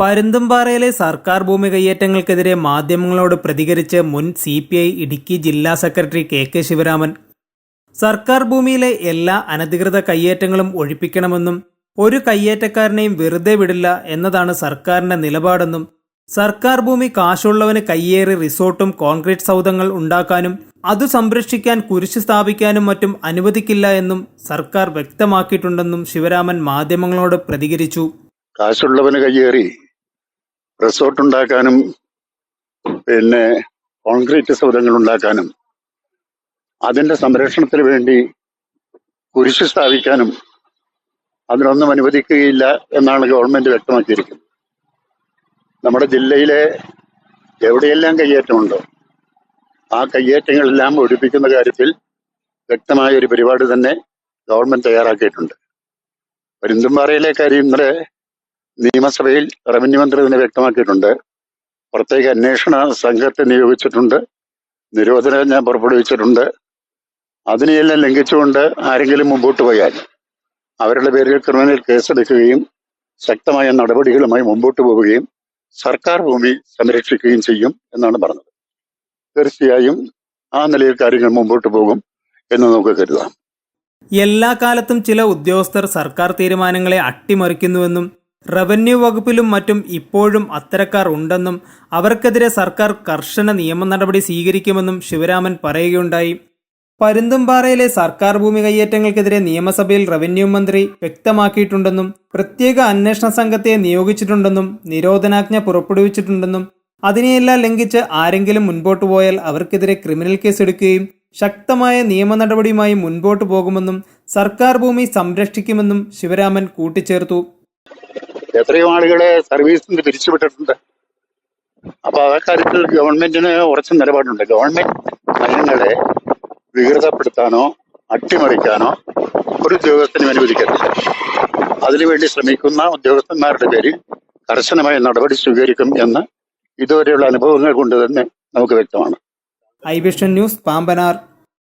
പരുന്തുംപാറയിലെ സർക്കാർ ഭൂമി കയ്യേറ്റങ്ങൾക്കെതിരെ മാധ്യമങ്ങളോട് പ്രതികരിച്ച് മുൻ CPI ഇടുക്കി ജില്ലാ സെക്രട്ടറി കെ ശിവരാമൻ. സർക്കാർ ഭൂമിയിലെ എല്ലാ അനധികൃത കയ്യേറ്റങ്ങളും ഒഴിപ്പിക്കണമെന്നും ഒരു കയ്യേറ്റക്കാരനെയും വെറുതെ വിടില്ല എന്നതാണ് സർക്കാരിന്റെ നിലപാടെന്നും സർക്കാർ ഭൂമി കാശുള്ളവന് കയ്യേറി റിസോർട്ടും കോൺക്രീറ്റ് സൗധങ്ങൾ ഉണ്ടാക്കാനും അതു സംരക്ഷിക്കാൻ കുരിശ് സ്ഥാപിക്കാനും മറ്റും അനുവദിക്കില്ല എന്നും സർക്കാർ വ്യക്തമാക്കിയിട്ടുണ്ടെന്നും ശിവരാമൻ മാധ്യമങ്ങളോട് പ്രതികരിച്ചു. കാശുള്ളവന് കയ്യേറി റിസോർട്ട് ഉണ്ടാക്കാനും പിന്നെ കോൺക്രീറ്റ് സൗധങ്ങൾ ഉണ്ടാക്കാനും അതിന്റെ സംരക്ഷണത്തിന് വേണ്ടി കുരിശ് സ്ഥാപിക്കാനും അതിനൊന്നും അനുവദിക്കുകയില്ല എന്നാണ് ഗവൺമെന്റ് വ്യക്തമാക്കിയിരിക്കുന്നത്. നമ്മുടെ ജില്ലയിലെ എവിടെയെല്ലാം കയ്യേറ്റമുണ്ടോ ആ കയ്യേറ്റങ്ങളെല്ലാം ഒഴിപ്പിക്കുന്ന കാര്യത്തിൽ വ്യക്തമായ ഒരു പരിപാടി തന്നെ ഗവൺമെന്റ് തയ്യാറാക്കിയിട്ടുണ്ട്. പരുന്തുംപാറയിലെ കാര്യം ഇന്നലെ നിയമസഭയിൽ റവന്യൂ മന്ത്രി തന്നെ വ്യക്തമാക്കിയിട്ടുണ്ട്. പ്രത്യേക അന്വേഷണ സംഘത്തെ നിയോഗിച്ചിട്ടുണ്ട്, നിരോധനാജ്ഞ പുറപ്പെടുവിച്ചിട്ടുണ്ട്. അതിനെയെല്ലാം ലംഘിച്ചുകൊണ്ട് ആരെങ്കിലും മുമ്പോട്ട് പോയാൽ അവരുടെ പേരിൽ ക്രിമിനൽ കേസെടുക്കുകയും ശക്തമായ നടപടികളുമായി മുമ്പോട്ട് പോവുകയും സർക്കാർ ഭൂമി സംരക്ഷിക്കുകയും ചെയ്യും എന്നാണ് പറഞ്ഞത്. തീർച്ചയായും ആ നിലയിൽ കാര്യങ്ങൾ മുമ്പോട്ട് പോകും എന്ന് നമുക്ക് കരുതാം. എല്ലാ കാലത്തും ചില ഉദ്യോഗസ്ഥർ സർക്കാർ തീരുമാനങ്ങളെ അട്ടിമറിക്കുന്നുവെന്നും റവന്യൂ വകുപ്പിലും മറ്റും ഇപ്പോഴും അത്തരക്കാർ ഉണ്ടെന്നും അവർക്കെതിരെ സർക്കാർ കർശന നിയമ നടപടി സ്വീകരിക്കുമെന്നും ശിവരാമൻ പറയുകയുണ്ടായി. പരുന്തുംപാറയിലെ സർക്കാർ ഭൂമി കയ്യേറ്റങ്ങൾക്കെതിരെ നിയമസഭയിൽ റവന്യൂ മന്ത്രി വ്യക്തമാക്കിയിട്ടുണ്ടെന്നും പ്രത്യേക അന്വേഷണ സംഘത്തെ നിയോഗിച്ചിട്ടുണ്ടെന്നും നിരോധനാജ്ഞ പുറപ്പെടുവിച്ചിട്ടുണ്ടെന്നും അതിനെയെല്ലാം ലംഘിച്ച് ആരെങ്കിലും മുൻപോട്ട് പോയാൽ അവർക്കെതിരെ ക്രിമിനൽ കേസ് എടുക്കുകയും ശക്തമായ നിയമ നടപടിയുമായി മുൻപോട്ട് പോകുമെന്നും സർക്കാർ ഭൂമി സംരക്ഷിക്കുമെന്നും ശിവരാമൻ കൂട്ടിച്ചേർത്തു. എത്രയോ ആളുകളെ സർവീസിൽ നിന്ന് പിരിച്ചുവിട്ടിട്ടുണ്ട്. അപ്പൊ ആ കാര്യത്തിൽ ഗവൺമെന്റിന് ഉറച്ച നിലപാടുണ്ട്. ഗവൺമെന്റ് നയങ്ങളെ വികൃതപ്പെടുത്താനോ അട്ടിമറിക്കാനോ ഒരു ഉദ്യോഗസ്ഥനും അനുവദിക്കത്തില്ല. അതിനുവേണ്ടി ശ്രമിക്കുന്ന ഉദ്യോഗസ്ഥന്മാരുടെ പേരിൽ കർശനമായ നടപടി സ്വീകരിക്കും എന്ന് ഇതുവരെയുള്ള അനുഭവങ്ങൾ കൊണ്ട് തന്നെ നമുക്ക് വ്യക്തമാണ്. I vision news, Pambanar.